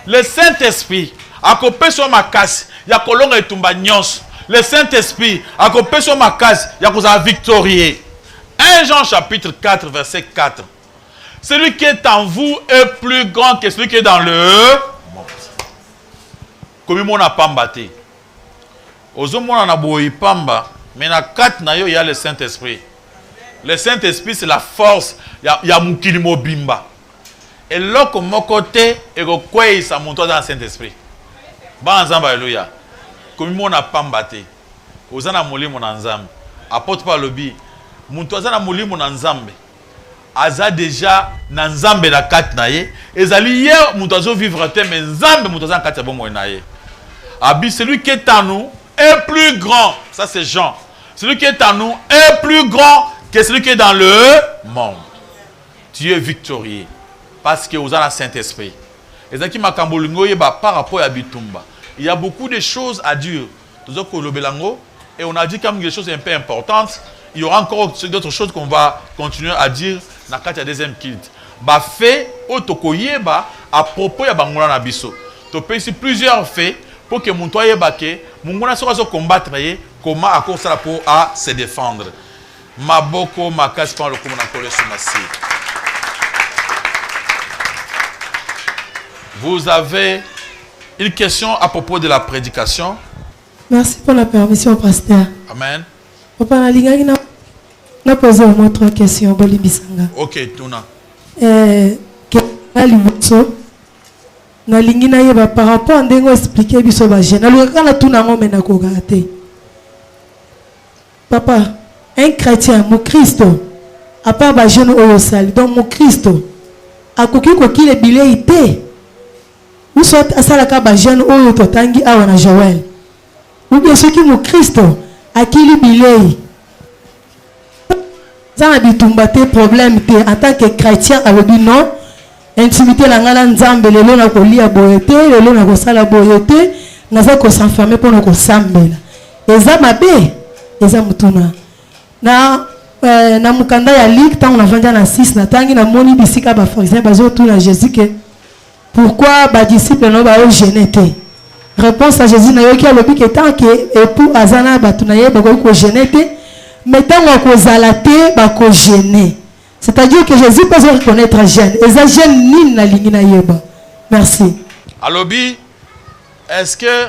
Le Saint-Esprit a copé sur ma casse, il y a colonne et tumba nyos. Le Saint-Esprit a copé sur ma casse, il y a cause victorieux. 1 Jean chapitre 4 verset 4. Celui qui est en vous est plus grand que celui qui est dans le monde. Comme on n'a pas battu. Aux hommes on a boyi pamba, mais dans 4 nayo il y a le Saint-Esprit. Le Saint-Esprit c'est la force, il y a mukilimo bimba. Et là, comme mon côté, et que ça monte dans le Saint-Esprit. Bon ensemble, alléluia. Comme on n'a pas battu. Aux ana moli mon ensemble. Apporte pas le bi. Mon toazana moli mon ensemble. Aza déjà n'ensemble la carte naie. Et zali hier mon toazo vivre te mais ensemble mon toazana carte bon moi naie. Abi celui qui est en nous est plus grand. Ça c'est Jean. Celui qui est en nous est plus grand que celui qui est dans le monde. Tu es victorieux. Parce que vous avez le Saint-Esprit. Et ça qui m'a par rapport à Bitumba. Il y a beaucoup de choses à dire. Et on a dit quand même des choses un peu importantes. Il y aura encore d'autres choses qu'on va continuer à dire dans la deuxième kilt. Bah fait otokoyeba à propos ya bangona na biso. To peux ici plusieurs faits pour que mon toye baké, mon mona sera combattre comment à cause ça pour à se défendre. Maboko makas par le commandant Kole Soumasi. Vous avez une question à propos de la prédication?
Merci pour la permission, pasteur.
Amen.
Papa, na posé au moins 3 questions.
Ok, Tuna.
Na lingi na yeba par rapport à ndengo expliquer biso ba jeune. Na luka na tuna ngome na ko gate. Papa, un chrétien, mon Christ, à part ba jeune au sali, donc mon Christ, a koki ko ki le bilé ité. Ou soit à salaka ba jeune oyo totangi awa na Joël. Ou bien ceux qui mon Christ a qui le bilé. Ça a bitumba problème en tant que chrétien a dit non. Intimité la ngala nzambe lelo na kolia boyete lelo na kosala boyete naza ko s'enfermer pour na kosambela. Eza mabe eza mutuna. Na mukanda ya ligue tant on a vendu na 6 na tangi na moni bisika ba pharisien bazo tout na Jésus que pourquoi ba disciples no ba gêner té. Réponse à Jésus na yoki alobi que tant que époux azana batuna ye ba ko gêner té mais tant ko zalaté ba ko gêner. C'est-à-dire que Jésus peut se reconnaître jeune. Et ça jeune ni na lingina yeba. Merci.
Alobi, est-ce que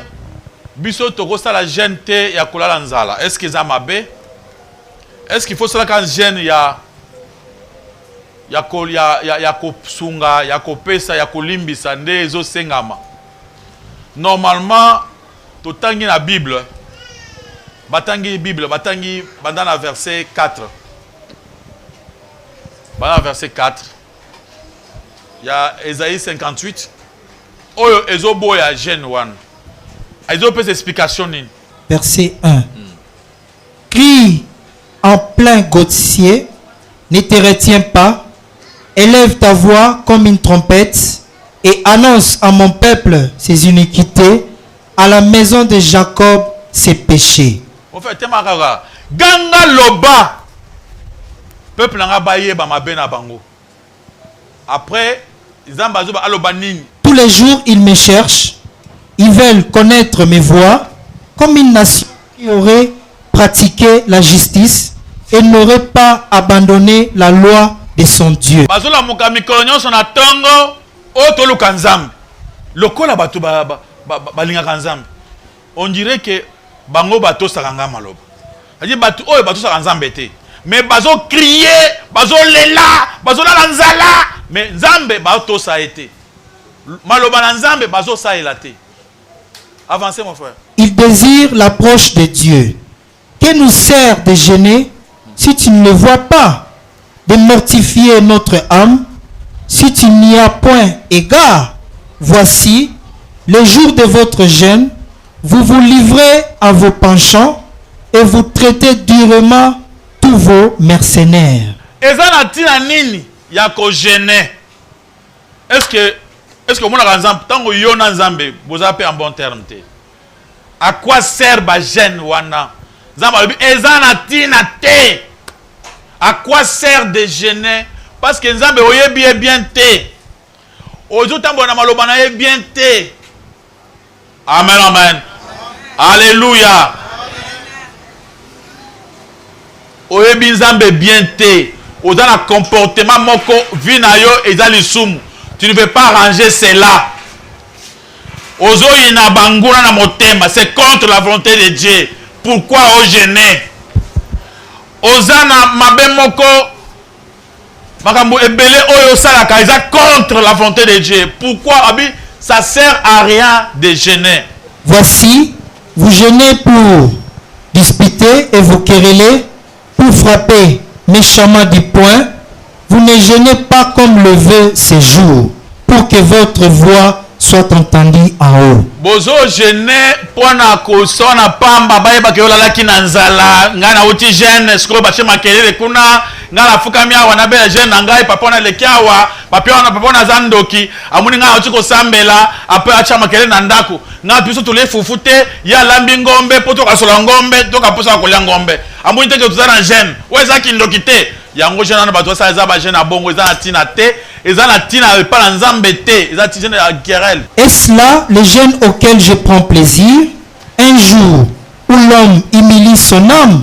biso toko sala jeune te ya kolala nzala? Est-ce que ça mabe? Est-ce qu'il faut cela quand jeune ya kosunga, ya kopesa, ya kolimbisa nde ezo sengama? Normalement, totangi na Bible. Batangi Bible, batangi bandana verset 4. Dans verset 4, il y a Ésaïe 58. Oyo ezobo ya jeune one. Ezo peut explication ni.
Verset 1. Crie en plein Gautier, ne te retiens pas, élève ta voix comme une trompette et annonce à mon peuple ses iniquités, à la maison de Jacob ses péchés.
En fait, Ganga loba. Peuple n'a pas baillé ba mabe na bango. Après
Tous les jours, ils me cherchent. Ils veulent connaître mes voies, comme une nation qui aurait pratiqué la justice et n'aurait pas abandonné la loi de son Dieu.
On dirait que bango bato sakanga maloba. C'est-à-dire bato oyo bato sakanga nzambe. Mais bazo crier, bazo lela, bazo la nzala, mais nzambe bato ça a été. Maloba na nzambe bazo ça elaté. Avancez mon frère.
Il désire l'approche de Dieu. Que nous sert de gêner si tu ne le vois pas, de mortifier notre âme si tu n'y as point égard. Voici le jour de votre jeûne. Vous vous livrez à vos penchants et vous traitez durement tous vos mercenaires.
Est-ce que mon exemple, tant que yon nzambe, vous avez un bon terme? À quoi sert ba gêne wana? À quoi sert de gêner? Parce que nzambe oyebi est bien te. Ozo tambo na malobana est bien te. Amen, amen. Alléluia. Oyebi nzambe bien te. Oza na comportement moko vina yo ezali sumu. Tu ne peux pas arranger cela. Ozo ina banguna na motema, c'est contre la volonté de Dieu. Pourquoi au gêner? Oza na mabe moko makambo ebele oyo salaka eza contre la volonté de Dieu. Pourquoi abi ça sert à rien de gêner?
Voici, vous gênez pour disputer et vous quereller, pour frapper méchamment du poing. Vous ne gênez pas comme le veut ces jours, pour que votre voix soit entendue en haut.
Bozo gêner pona ko sona pamba baye ba ke olala kinanzala ngana uti gêne skolo ba chema kelele kuna ngana fuka mia wana be gêne ngai papa na lekiawa papa na zandoki amuni ngana uti ko sambela ape acha makele na ndako nga biso tole fufute ya lambi ngombe poto kasola ngombe to kaposa kolia ngombe amuni teke tuzana gêne weza kindokite yango gêne na bato sa za ba gêne abongo za tina te eza na tina pa na nzambe te eza gêne ya querelle.
Est-ce là le jeûne auquel je prends plaisir, un jour où l'homme humilie son âme,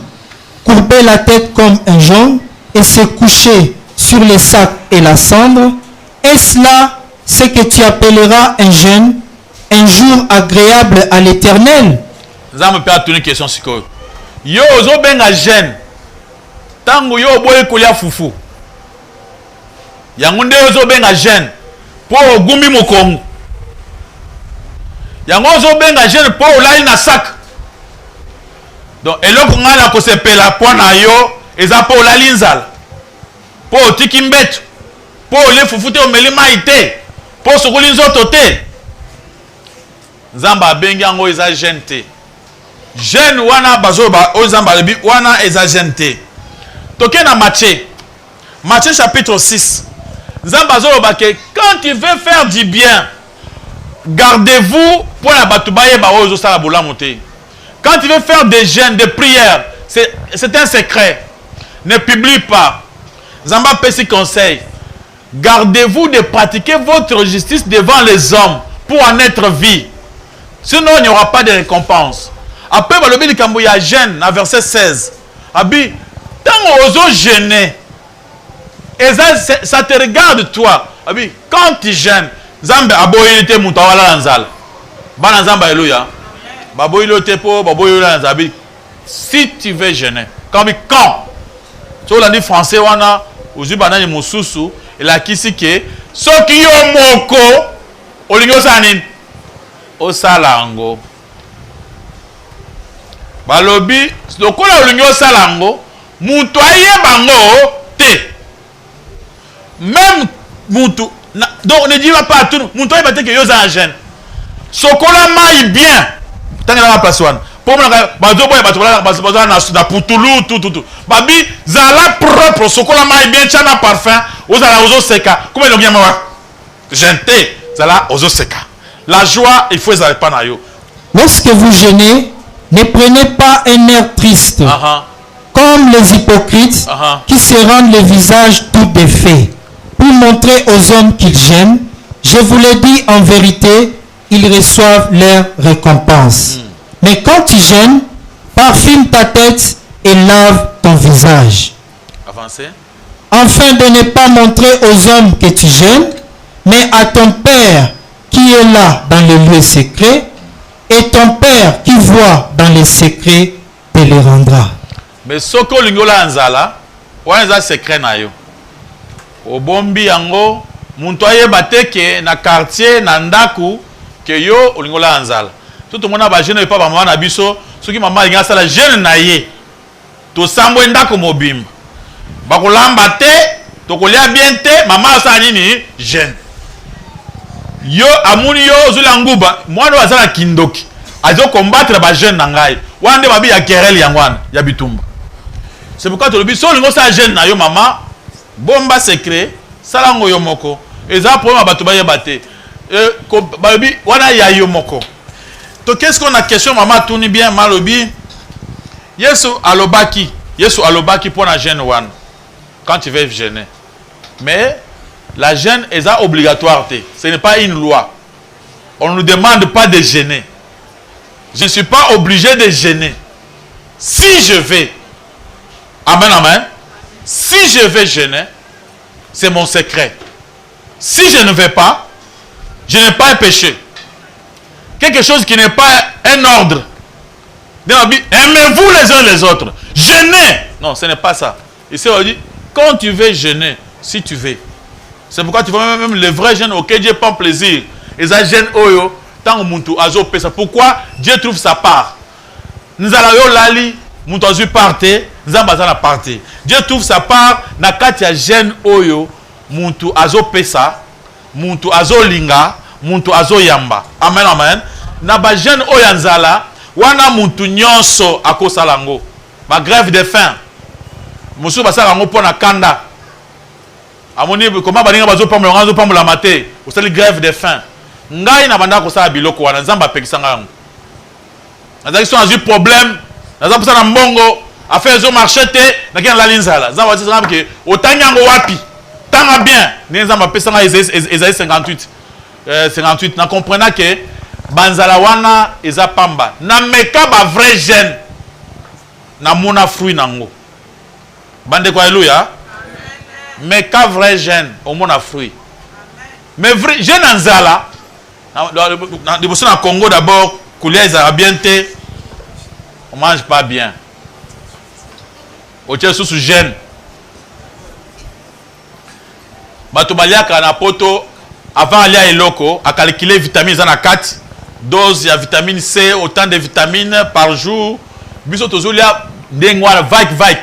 courber la tête comme un jonc et se coucher sur les sacs et la cendre? Est-ce là ce que tu appelleras un jeûne, un jour agréable à l'Éternel?
Ça me permet une question siko. Yo ozo benga jeûne. Tango yo boye kolia fufu. Yango nde ozo benga jeûne. Po ogumbi mokongo. Yango ozo benga jeûne po olali na sac. Donc eloko ngala ko sepela po na yo eza po olali nzala. Po otiki mbeto. Po ole fufu te omeli mai te. Po sokoli nzoto te. Nzamba bengi yango eza jeûne te. Jeune wana bazoba ozamba lebi wana eza jeune te. Toke na Matthieu chapitre 6. Nzamba zoba que quand tu veux faire du bien, gardez-vous pour la batubaye ba ozo sala bolamu te. Quand tu veux faire des jeûnes, des prières, c'est un secret. Ne publie pas. Nzamba pesi conseil. Gardez-vous de pratiquer votre justice devant les hommes pour en être vie. Sinon il n'y aura pas de récompense. Après, le bien de ya jeûne, à verset 16. Abi, tant ozo jeûner, et ça te regarde toi. Abi, quand tu jeûnes, Zambe aboyete mutawala nzala. Bana Zamba alléluia. Baboyote po, baboyola nzabi. Si tu veux jeûner, quand sur la dit français wana, ozu banani mususu, et la kisike, soki yo moko, olingo sanin, osalango. Balobi lokola olingi osala yango mutu ayeba ngo te. Même mutu donc ne dis pas tout mutu ayeba te que yo za jeune sokola mai bien tanga na place wana po mona bazo boya bato bazo na putulu tout babi zala propre sokola mai bien chana parfum ozala ozo seka comme elongi mawa jeune te zala ozo seka. La joie il faut ezala pa na yo.
Lorsque vous jeûnez, ne prenez pas un air triste, comme les hypocrites qui se rendent le visage tout défait, pour montrer aux hommes qu'ils jeûnent. Je vous le dis en vérité, ils reçoivent leur récompense. Mais quand tu jeûnes, parfume ta tête et lave ton visage.
Avancez.
Afin de ne pas montrer aux hommes que tu jeûnes, mais à ton Père qui est là dans les lieux secrets, et ton Père qui voit dans les secrets te les rendra.
Mais soko lingola anzala, wana secret na yo. Obombi yango, muntu ayeba te ke na quartier na ndaku ke yo lingola anzala. Tout le monde a jeune pas maman na biso, soki maman linga sala jeune na ye. To sambo ndako mobimba. Bakolamba te, to kolia bien te, maman sa nini jeune. Yo amuni yo zula nguba, mwana wazala kindoki. Azo combattre ba jeune na ngai. Wande babi ya kerel yangwana, ya bitumba. C'est pourquoi tu le dis, so lingo sa jeune na yo maman, bomba secret, salango yo moko. Eza problème bato ba yebate. Babi wana ya yo moko. Donc qu'est-ce qu'on a question maman tourne bien malobi. Yesu alobaki pour la jeune one. Quand tu veux jeûner. Mais la jeûne est obligatoire. Ce n'est pas une loi. On ne nous demande pas de jeûner. Je ne suis pas obligé de jeûner. Si je vais, amen, amen. Si je vais jeûner, c'est mon secret. Si je ne vais pas, je n'ai pas un péché. Quelque chose qui n'est pas un ordre. Aimez-vous les uns les autres. Jeûnez. Non, ce n'est pas ça. Ici, on dit, quand tu veux jeûner, si tu veux. C'est pourquoi tu vois même le vrai jeûne auquel Dieu prend plaisir. Et ça jeûne oyo, tant muntu azo pesa. Pourquoi Dieu trouve sa part? Nous allons lali, muntu azu parte, nous allons la parte. Dieu trouve sa part, na katia jeûne oyo, muntu azo pesa, muntu azo linga, muntu azo yamba. Amen, amen. Na ba jeûne oyanzala, wana muntu nyonso akosalango. Ba grève de faim. Musu basala ngo pona kanda. Amoni comment balinga bazo pamula mate, osali grève de faim. Ngai na banda ko sala biloko wana nzamba pekisanga yango. Nazaki so azu problème, naza posa na mbongo, affaire zo marché te, na kina la linzala. Nzamba tsanga ke otanyango wapi? Tanga bien, ni nzamba pesanga ezali 58. 58 na comprendre que banzala wana eza pamba. Na meka ba vrai jeune. Na mona fruit nango. Bande kwa alléluia. Mais qu'un vrai jeune, au moins a fruit. Mais vrai jeune en zala, dans Congo d'abord, couler les arabientés, on mange pas bien. Au tient sous jeune. Batubaliaka na poto avant aller à Eloko, à calculer vitamines en 4 doses de vitamine C, autant de vitamines par jour. Biso tozulia dengwa vaik.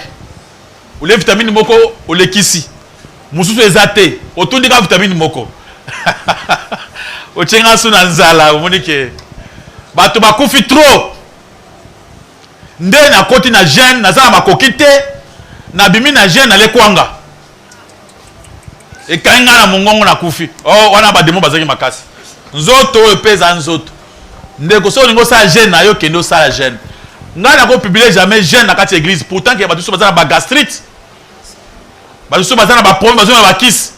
Ou les vitamines moko ou les kisi. Mususu ezate otundi ka vitamine moko ochenga suna nzala omonike bato bakufi trop nde na koti na jeune na za makoki te na bimi na jeune na lekwanga e kainga na mongongo na kufi oh wana ba demo bazaki makasi nzoto epeza nzoto nde ko so lingo sa jeune na yo kendo sa jeune ngana ko publier jamais jeune na kati église pourtant que bato so bazana ba gastrite baso bazana ba problème bazana ba kiss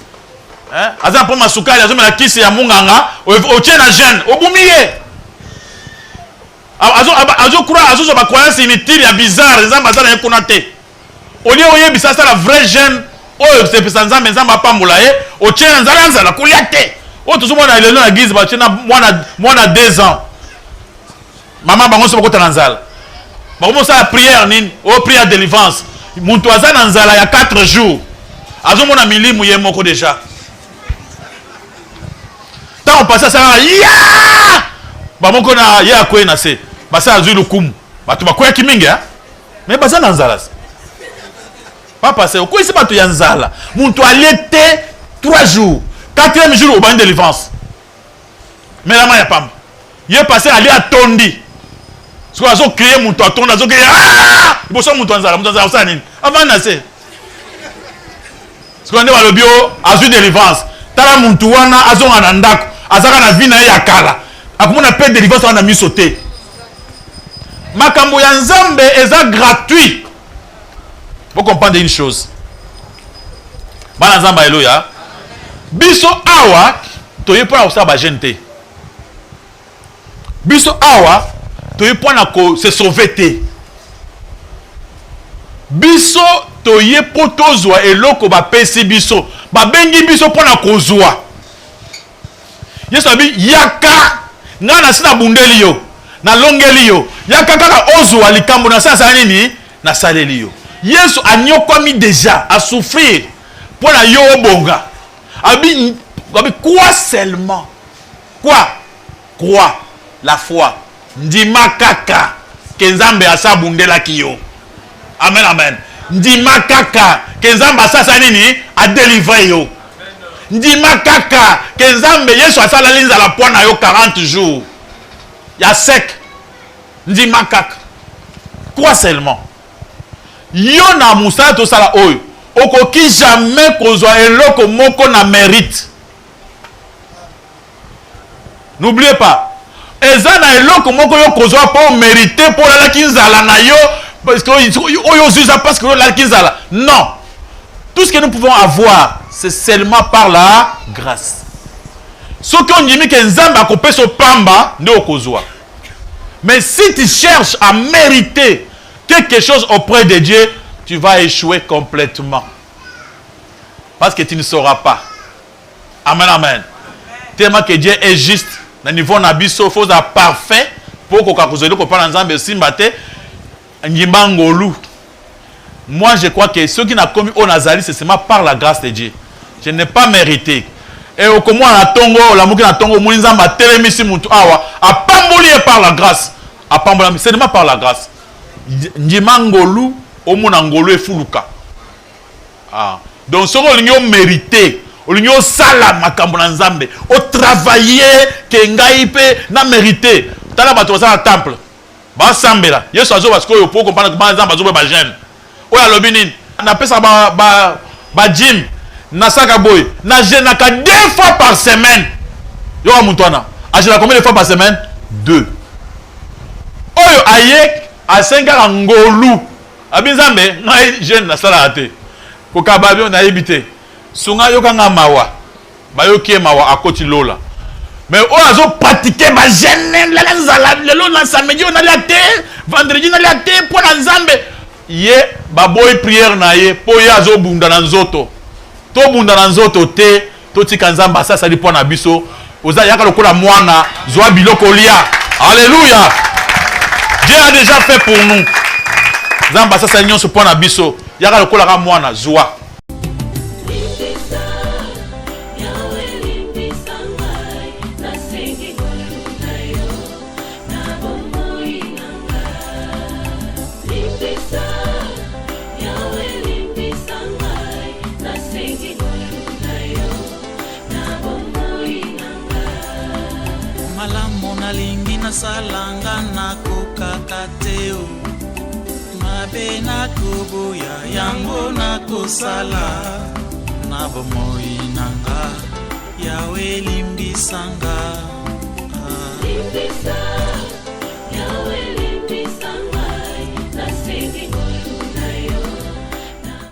hein azana problème sukali azana la kiss ya munganga o tient jeune obumiye azo croire azo ba croyance inutile ya bizarre nzamba azana ekona te oli oyebisa ça la vrai jeune oyo c'est pesa nzamba nzamba pambola ye o tient nzala kulia te o to mona lelo na gize ba tient mwana 2 ans maman bango so bakota nzala bango ça la prière nini o prière de délivrance muntu azana nzala ya 4 jours azomona milimu ye moko déjà tant on passe ça ya ba moko na ya ko na se basa azulu kumu batu bakoya kiminga hein mais basa na nzala pas passer ko isi batu ya nzala muntu alete 3 jours 4e jour au ban de délivrance mais la ma ya pam ye passer ali atondi so azo créer muntu atonda azo créer boso muntu nzala ça nini avant na se ce qu'on dit le bio azu délivrance tala muntu wana azonga na ndako azaka na vie na ya kala akomona pe délivrance wana misoté makambo ya nzambe eza gratuit. Vous comprenez une chose bana nzamba alléluia biso awa toye pona ko sa ba gente biso awa toye pona ko se sauver te biso toye potozwa eloko ba pesi biso ba bengi biso pona kozwa Yesu abi yaka ngana sina bundeli yo na longeli yo yaka kaka ozwa likambo na sasa nini na saleli yo Yesu anyokwami déjà à souffrir pour la yo bonga abi quoi seulement quoi la foi ndima kaka kenzambe asa bundela kiyo amen ndima kaka kenzambe asa nini a délivrer yo ndima kaka kenzambe Yesu asala linza la pona yo 40 jours ya sec ndima kaka quoi seulement yo na musala to sala oyo okoki jamais kozwa eloko moko na mérite. N'oubliez pas eza na eloko moko yo kozwa po mériter pour la kinzala na yo parce que oyo zuza parce que la kinzala non, tout ce que nous pouvons avoir c'est seulement par la grâce. Ce qu'on dit que nzamba akopeso pamba nde okozwa. Mais si tu cherches à mériter quelque chose auprès de Dieu, tu vas échouer complètement. Parce que tu ne sauras pas. Amen, amen. Tellement que Dieu est juste. Dans le niveau nabiso, il faut être parfait. Pour que moi, je crois que ceux qui n'ont commis au Nazareth, c'est seulement par la grâce de Dieu. Je n'ai pas mérité. Et au comment on a tongo, la mouki na tongo, mouinzamba, télémissi moutou awa, a pamboulié par la grâce. A pamboulié, c'est seulement par la grâce. Njimangolu, omunangolu et fuluka. Ah. Donc, ce qu'on a mérité, on a sala makambo na nzambe, on travailler, kengaïpe, na mérité. Tala bato sa temple. Ba sambela. Yesu azo parce que yo pour comprendre que ba nzamba azo ba jeune. Oya lobini, na pesa ba gym, na saka boy, na jenaka 2 fois par semaine. Yo mutwana. Ajena combien de fois par semaine? 2. Oyo ayek a 5 ans ngolu. Abinzambe, ngai jeune na sala ate. Ko kababio na yebite. Sunga yo kanga mawa. Ba yo kie mawa akoti lola. Mais on a pratiqué ma jeune la lelo na samedi on a la terre, vendredi on a la terre pour la nzambe. Ye baboy prière na ye po ya zo bunda na nzoto. To bunda na nzoto te, to tika nzamba sasa li po na biso. Oza yaka lokola mwana zwa biloko lia. Alléluia. Dieu a déjà fait pour nous. Nzamba sasa nyonso po na biso. Yaka lokola ka mwana zwa.
Salanga na kokakateo mabe na koboya yango na kosala na bomoi nanga yawe limbisanga